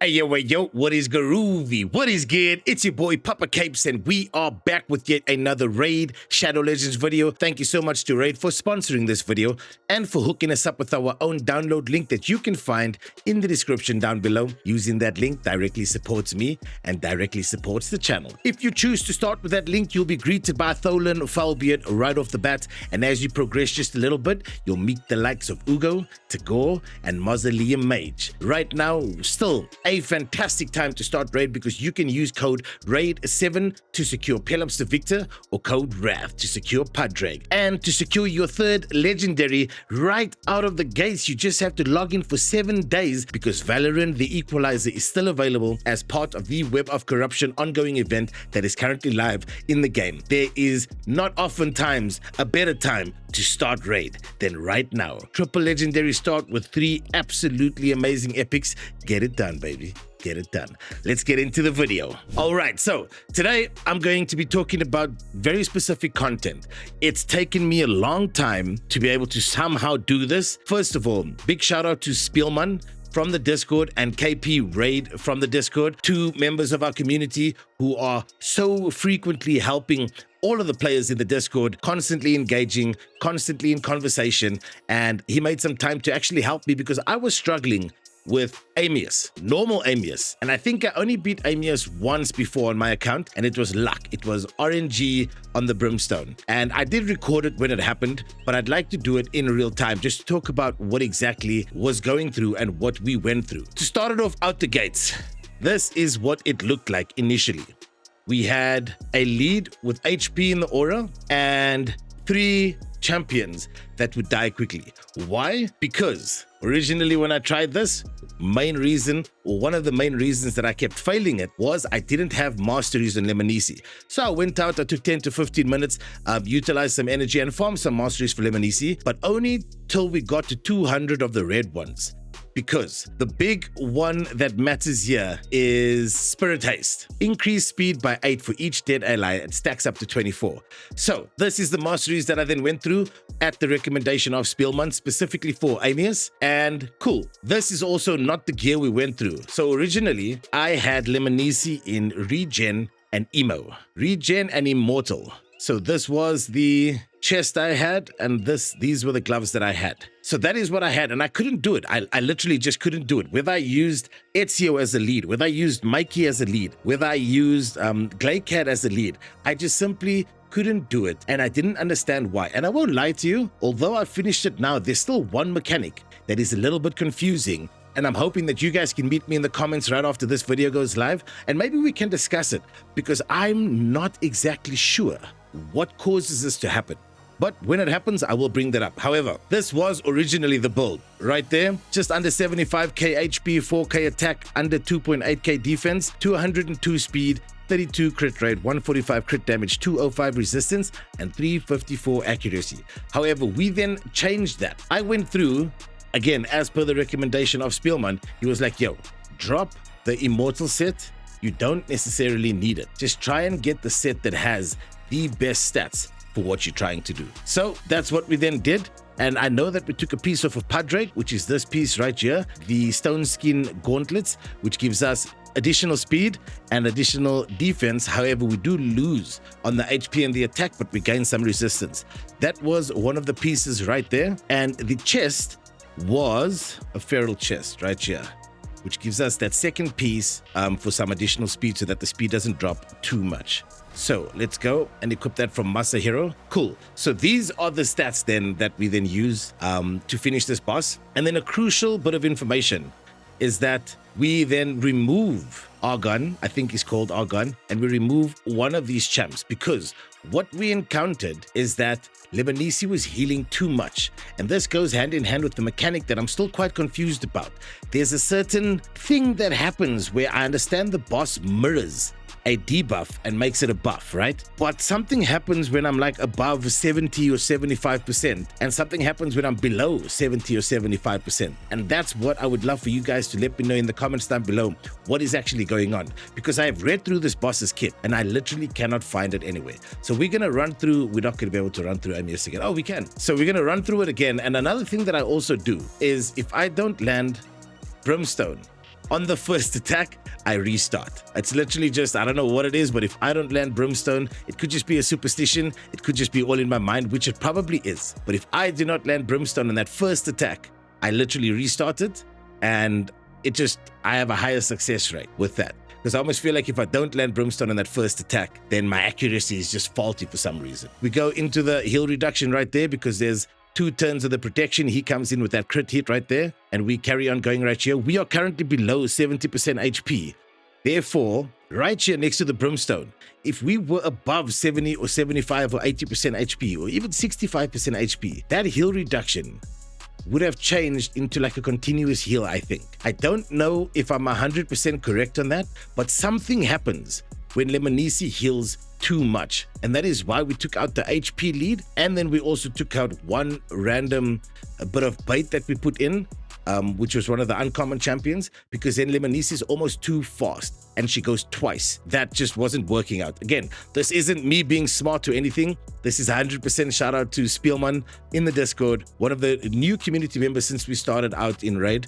Hey yo, what is groovy? What is good? It's your boy Papa Capes, and we are back with yet another Raid Shadow Legends video. Thank you so much to Raid for sponsoring this video and for hooking us up with our own download link that you can find in the description down below. Using that link directly supports me and directly supports the channel. If you choose to start with that link, you'll be greeted by Tholan Falbeard right off the bat, and as you progress just a little bit, you'll meet the likes of Ugo, Tagore, and Mausoleum Mage. Right now, still a fantastic time to start Raid because you can use code RAID7 to secure Pelops the Victor or code WRATH to secure Padraig. And to secure your third legendary right out of the gates, you just have to log in for 7 days because Valorant the Equalizer is still available as part of the Web of Corruption ongoing event that is currently live in the game. There is not oftentimes a better time to start Raid than right now. Triple legendary start with 3 absolutely amazing epics. Get it done, baby. Get it done. Let's get into the video. All right, so today I'm going to be talking about very specific content. It's taken me a long time to be able to somehow do this. First of all, big shout out to Spielman from the Discord and KP Raid from the Discord, 2 members of our community who are so frequently helping all of the players in the Discord, constantly engaging, constantly in conversation, and he made some time to actually help me because I was struggling with Amius, normal Amius. And I think I only beat Amius once before on my account, and it was luck. It was RNG on the Brimstone. And I did record it when it happened, but I'd like to do it in real time, just to talk about what exactly was going through and what we went through. To start it off out the gates, this is what it looked like initially. We had a lead with HP in the aura and 3 champions that would die quickly. Why? Because originally when I tried this, main reason, or one of the main reasons that I kept failing it was I didn't have masteries on Leminisi. So I went out, I took 10 to 15 minutes, utilized some energy and farmed some masteries for Leminisi, but only till we got to 200 of the red ones. Because the big one that matters here is Spirit Haste. Increase speed by 8 for each dead ally. It stacks up to 24. So this is the masteries that I then went through at the recommendation of Spielman, specifically for Amius. And cool, this is also not the gear we went through. So originally, I had Leminisi in Regen and Emo. Regen and Immortal. So this was the chest I had, and these were the gloves that I had. So that is what I had, and I couldn't do it. I literally just couldn't do it. Whether I used Ezio as a lead, whether I used Mikey as a lead, whether I used Glaycat as a lead, I just simply couldn't do it, and I didn't understand why. And I won't lie to you, although I finished it now, there's still one mechanic that is a little bit confusing. And I'm hoping that you guys can meet me in the comments right after this video goes live, and maybe we can discuss it, because I'm not exactly sure what causes this to happen. But when it happens, I will bring that up. However, this was originally the build. Right there, just under 75k HP, 4k attack, under 2.8k defense, 202 speed, 32 crit rate, 145 crit damage, 205 resistance, and 354 accuracy. However, we then changed that. I went through, again, as per the recommendation of Spielman, he was like, yo, drop the Immortal set. You don't necessarily need it. Just try and get the set that has the best stats for what you're trying to do. So that's what we then did. And I know that we took a piece off of Padraig, which is this piece right here, the Stone Skin Gauntlets, which gives us additional speed and additional defense. However, we do lose on the HP and the attack, but we gain some resistance. That was one of the pieces right there. And the chest was a feral chest right here, which gives us that second piece for some additional speed so that the speed doesn't drop too much. So let's go and equip that from Masahiro. Cool. So these are the stats then that we then use to finish this boss. And then a crucial bit of information is that we then remove Argon, I think it's called Argon, and we remove one of these champs because what we encountered is that Leminisi was healing too much. And this goes hand in hand with the mechanic that I'm still quite confused about. There's a certain thing that happens where I understand the boss mirrors a debuff and makes it a buff, right? But something happens when I'm like above 70 or 75%, and something happens when I'm below 70 or 75%. And that's what I would love for you guys to let me know in the comments down below what is actually going on, because I have read through this boss's kit and I literally cannot find it anywhere. So we're gonna run through, we're not gonna be able to run through Amius again. Oh, we can. So we're gonna run through it again. And another thing that I also do is if I don't land Brimstone On the first attack, I restart. It's literally just, I don't know what it is, but if I don't land Brimstone, it could just be a superstition. It could just be all in my mind, which it probably is. But if I do not land Brimstone on that first attack, I literally restart it, and I have a higher success rate with that. Because I almost feel like if I don't land Brimstone on that first attack, then my accuracy is just faulty for some reason. We go into the heal reduction right there because there's 2 turns of the protection. He comes in with that crit hit right there, and we carry on going right here. We are currently below 70% HP. Therefore, right here next to the Brimstone, if we were above 70 or 75 or 80% HP, or even 65% HP, that heal reduction would have changed into like a continuous heal, I think. I don't know if I'm 100% correct on that, but something happens when Leminisi heals too much. And that is why we took out the HP lead, and then we also took out one random bit of bait that we put in, which was one of the uncommon champions, because then Leminisi is almost too fast and she goes twice. That just wasn't working out. Again, this isn't me being smart to anything. This is 100% shout out to Spielman in the Discord, one of the new community members since we started out in Raid,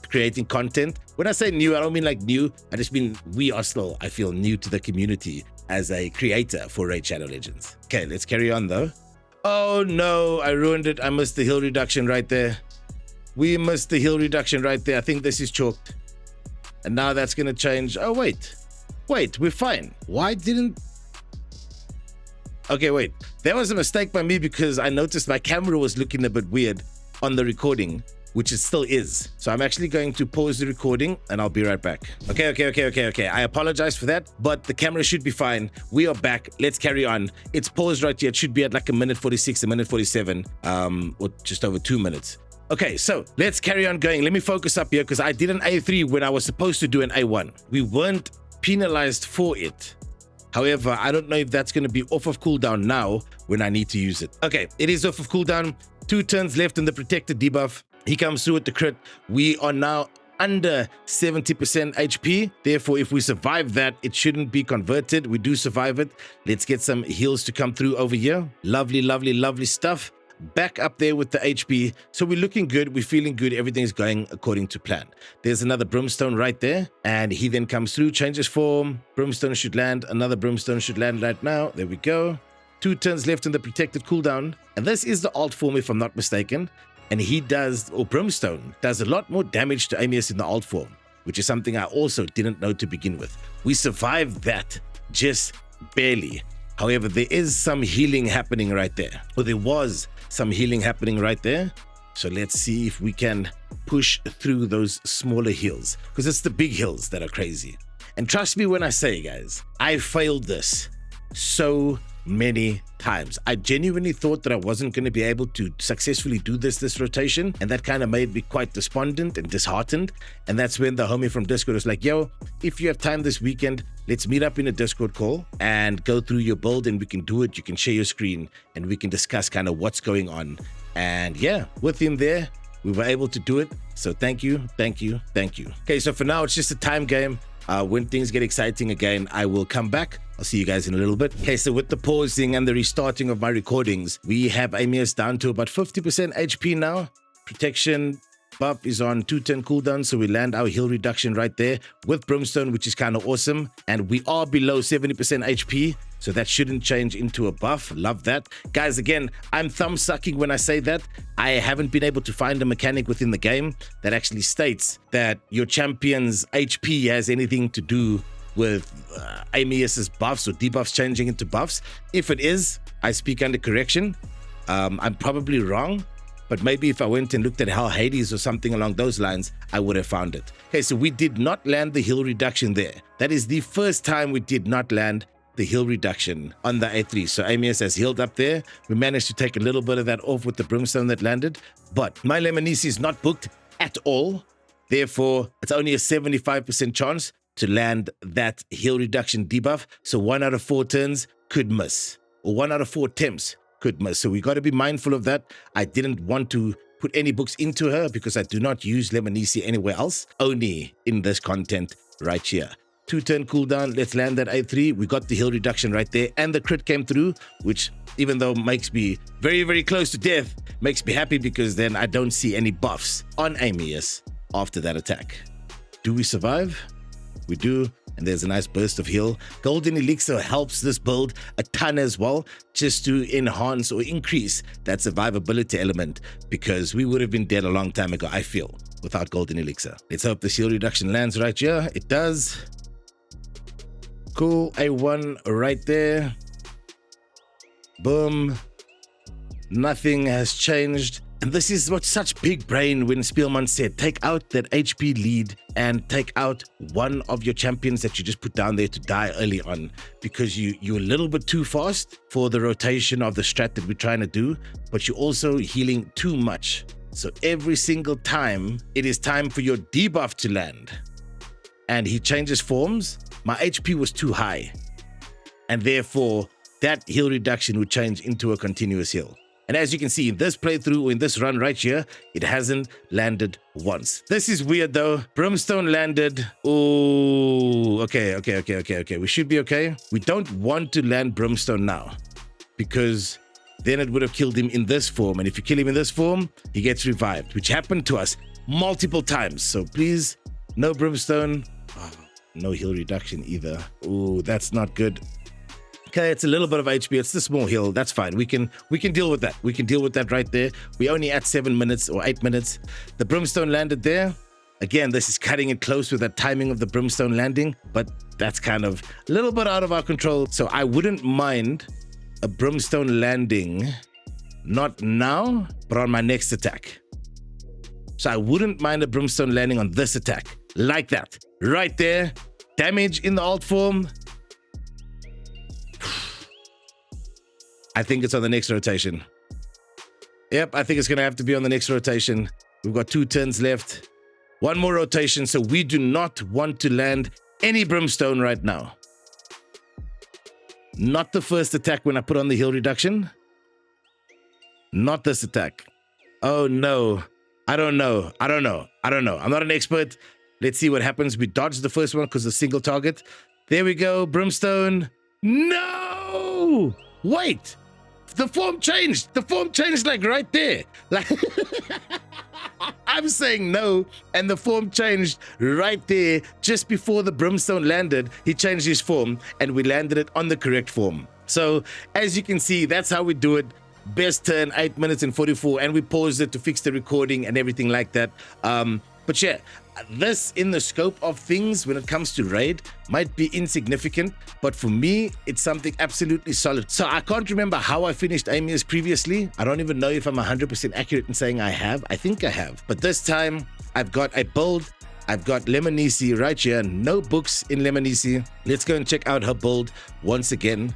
creating content. When I say new, I don't mean like new. I just mean we are still, I feel, new to the community as a creator for Raid Shadow Legends. Okay, let's carry on though. Oh no, I ruined it. I missed the heal reduction right there. We missed the heal reduction right there. I think this is chalked. And now that's going to change. Oh, wait, we're fine. Why didn't... Okay, wait. That was a mistake by me because I noticed my camera was looking a bit weird on the recording, which it still is. So I'm actually going to pause the recording and I'll be right back. Okay. I apologize for that, but the camera should be fine. We are back. Let's carry on. It's paused right here. It should be at like a minute 46, a minute 47, or just over 2 minutes. Okay, so let's carry on going. Let me focus up here because I did an A3 when I was supposed to do an A1. We weren't penalized for it. However, I don't know if that's going to be off of cooldown now when I need to use it. Okay, it is off of cooldown. 2 turns left in the protected debuff. He comes through with the crit. We are now under 70% HP. Therefore, if we survive that, it shouldn't be converted. We do survive it. Let's get some heals to come through over here. Lovely stuff. Back up there with the HP. So we're looking good. We're feeling good. Everything's going according to plan. There's another Brimstone right there. And he then comes through, changes form. Brimstone should land. Another Brimstone should land right now. There we go. 2 turns left in the protected cooldown. And this is the alt form, if I'm not mistaken. And he does, or Brimstone, does a lot more damage to Amius in the alt form, which is something I also didn't know to begin with. We survived that just barely. However, there is some healing happening right there. Or there was some healing happening right there. So let's see if we can push through those smaller heals, because it's the big hills that are crazy. And trust me when I say, guys, I failed this so many times. I genuinely thought that I wasn't going to be able to successfully do this rotation, and that kind of made me quite despondent and disheartened. And that's when the homie from Discord was like, yo, if you have time this weekend, let's meet up in a Discord call and go through your build, and we can do it. You can share your screen and we can discuss kind of what's going on. And yeah, with him there, we were able to do it. So thank you. Okay, so for now, it's just a time game. When things get exciting again, I will come back. I'll see you guys in a little bit. Okay, so with the pausing and the restarting of my recordings, we have Amius down to about 50% HP now. Protection buff is on 210 cooldown, so we land our heal reduction right there with Brimstone, which is kind of awesome. And we are below 70% HP, so that shouldn't change into a buff. Love that. Guys, again, I'm thumb sucking when I say that. I haven't been able to find a mechanic within the game that actually states that your champion's HP has anything to do with Amius's buffs or debuffs changing into buffs. If it is, I speak under correction. I'm probably wrong, but maybe if I went and looked at Hell Hades or something along those lines, I would have found it. Okay, so we did not land the heal reduction there. That is the first time we did not land the heal reduction on the A3. So Amius has healed up there. We managed to take a little bit of that off with the Brimstone that landed, but my Leminisi is not booked at all. Therefore, it's only a 75% chance to land that heal reduction debuff. So 1 out of 4 turns could miss, or 1 out of 4 attempts could miss. So we got to be mindful of that. I didn't want to put any books into her because I do not use Leminisi anywhere else, only in this content right here. 2-turn cooldown. Let's land that A3. We got the heal reduction right there, and the crit came through, which, even though makes me very close to death, makes me happy because then I don't see any buffs on Amius after that attack. Do we survive? We do. And there's a nice burst of heal. Golden Elixir helps this build a ton as well, just to enhance or increase that survivability element, because we would have been dead a long time ago, I feel, without Golden Elixir. Let's hope the heal reduction lands right here. It does. Cool. A1 right there. Boom. Nothing has changed. And this is what's such big brain when Spielman said, take out that HP lead and take out one of your champions that you just put down there to die early on, because you're a little bit too fast for the rotation of the strat that we're trying to do, but you're also healing too much. So every single time, it is time for your debuff to land. And he changes forms. My HP was too high. And therefore, that heal reduction would change into a continuous heal. And as you can see in this playthrough, or in this run right here, it hasn't landed once. This is weird though. Brimstone landed. Oh, okay. We should be okay. We don't want to land Brimstone now, because then it would have killed him in this form. And if you kill him in this form, he gets revived, which happened to us multiple times. So please, no Brimstone. Oh, no heal reduction either. Oh, that's not good. Okay, it's a little bit of HP. It's the small heal. That's fine. We can deal with that. We can deal with that right there. We only at 7 minutes or 8 minutes. The Brimstone landed there. Again, this is cutting it close with that timing of the Brimstone landing, but that's kind of a little bit out of our control. So I wouldn't mind a Brimstone landing, not now, but on my next attack. So I wouldn't mind a Brimstone landing on this attack. Like that. Right there. Damage in the alt form. I think it's on the next rotation. Yep, I think it's going to have to be on the next rotation. We've got 2 turns left. 1 more rotation, so we do not want to land any Brimstone right now. Not the first attack when I put on the heal reduction. Not this attack. Oh no. I don't know. I'm not an expert. Let's see what happens. We dodged the first one because of single target. There we go. Brimstone. No! Wait! The form changed. The form changed like right there. Like I'm saying no, and the form changed right there just before the Brimstone landed. He changed his form, and we landed it on the correct form. So as you can see, that's how we do it. Best turn, 8 minutes and 44, and we paused it to fix the recording and everything like that. But yeah, this in the scope of things when it comes to raid might be insignificant, but for me, it's something absolutely solid. So I can't remember how I finished Amius previously. I don't even know if I'm 100% accurate in saying I have. I think I have. But this time, I've got a build. I've got Leminisi right here. No books in Leminisi. Let's go and check out her build once again.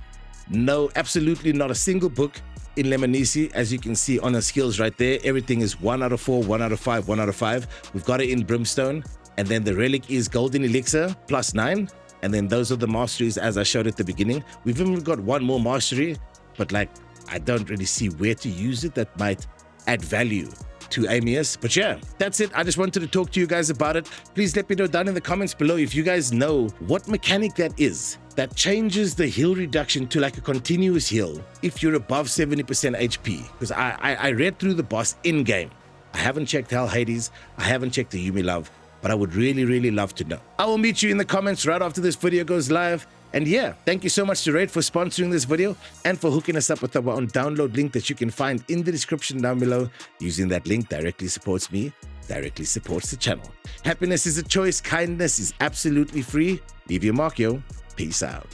No, absolutely not a single book in Leminisi. As you can see on her skills right there, everything is 1 out of 4, 1 out of 5, 1 out of 5. We've got it in Brimstone, and then the relic is Golden Elixir +9, and then those are the masteries as I showed at the beginning. We've even got 1 more mastery, but like I don't really see where to use it that might add value to Amius. But yeah, that's it. I just wanted to talk to you guys about it. Please let me know down in the comments below if you guys know what mechanic that is that changes the heal reduction to like a continuous heal if you're above 70% HP. Because I read through the boss in-game. I haven't checked Hell Hades. I haven't checked the Yumi Love, but I would really love to know. I will meet you in the comments right after this video goes live. And yeah, thank you so much to Raid for sponsoring this video and for hooking us up with our own download link that you can find in the description down below. Using that link directly supports me, directly supports the channel. Happiness is a choice. Kindness is absolutely free. Leave your mark, yo. Peace out.